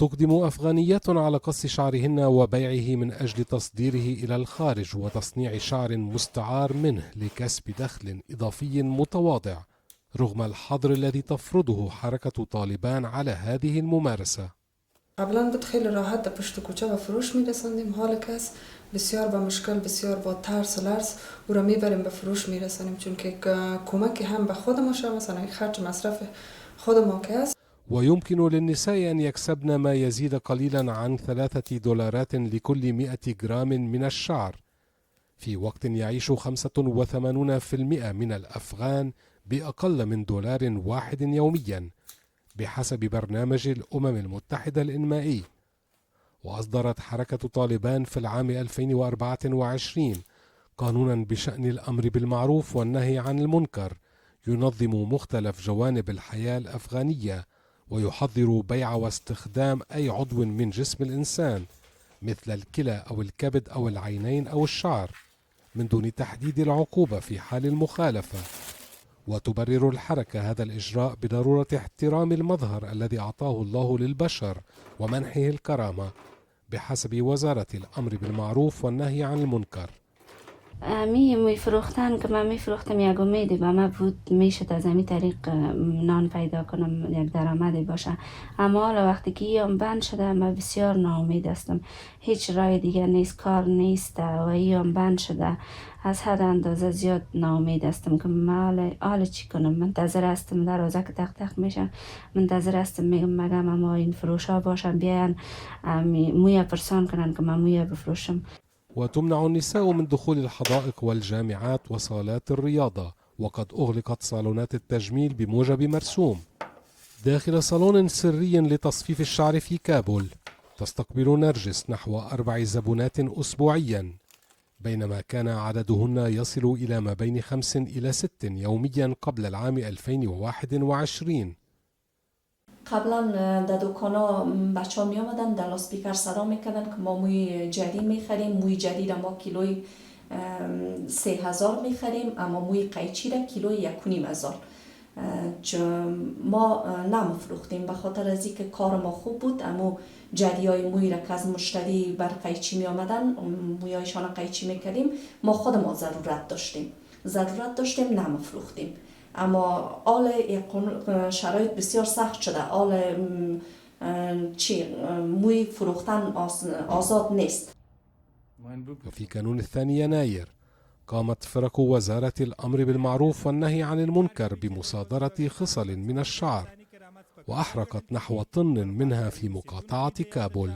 تقدم أفغانيات على قص شعرهن وبيعه من أجل تصديره إلى الخارج وتصنيع شعر مستعار منه لكسب دخل إضافي متواضع، رغم الحظر الذي تفرضه حركة طالبان على هذه الممارسة. قبلا بود خیلی راحت در پشت کوچه و فروش میرساندیم، حال کس بسیار با مشکل، بسیار با ترس و لرز او را میبریم به فروش میرسانیم، چون که کمکی هم به خود ما شد، مثلا خرج مصرف خود ما که است. ويمكن للنساء أن يكسبن ما يزيد قليلا عن $3 لكل 100 جرام من الشعر، في وقت يعيش 85% من الأفغان بأقل من $1 يوميا بحسب برنامج الأمم المتحدة الإنمائي. وأصدرت حركة طالبان في العام 2024 قانونا بشأن الأمر بالمعروف والنهي عن المنكر ينظم مختلف جوانب الحياة الأفغانية، ويحظر بيع واستخدام أي عضو من جسم الإنسان مثل الكلى أو الكبد أو العينين أو الشعر من دون تحديد العقوبة في حال المخالفة. وتبرر الحركة هذا الإجراء بضرورة احترام المظهر الذي أعطاه الله للبشر ومنحه الكرامة بحسب وزارة الأمر بالمعروف والنهي عن المنكر. موی فروختن که من میفروختم یک امیدی به من بود، میشد از همین طریق نان پیدا کنم، یک درآمدی باشه. اما حالا وقتی که ایام بند شده من بسیار ناامید هستم، هیچ راه دیگه نیست، کار نیست و ایام بند شده. از حد اندازه زیاد ناامید هستم که من حالا چی کنم. منتظر هستم دروازه که تق تق میشن، منتظر هستم مگم اما این فروش ها باشن بیان موی پرسان کنن که من موی بفروشم. وتمنع النساء من دخول الحدائق والجامعات وصالات الرياضة، وقد أغلقت صالونات التجميل بموجب مرسوم. داخل صالون سري لتصفيف الشعر في كابول تستقبل نرجس نحو 4 زبونات أسبوعيا، بينما كان عددهن يصل إلى ما بين 5 إلى 6 يوميا قبل العام 2021. قبلا در دکانا بچه ها می آمدن در لاسپیکر صدا میکردن که ما موی جدید میخریم. موی جدید ما کیلوی 3000 میخریم، اما موی قیچی را کیلوی 1500. ما نمیفروختیم به خاطر از اینکه کار ما خوب بود، اما جدی های موی را که از مشتری بر قیچی می آمدن موی هایشان قیچی میکردیم. ما خود ما ضرورت داشتیم نمیفروختیم. اما آل شرایط بسیار سخت شده، آل موی فروختن آزاد نیست. وفي كانون 2 يناير قامت فرق وزارة الأمر بالمعروف والنهي عن المنكر بمصادرة خصل من الشعر، وأحرقت نحو طن منها في مقاطعة كابول.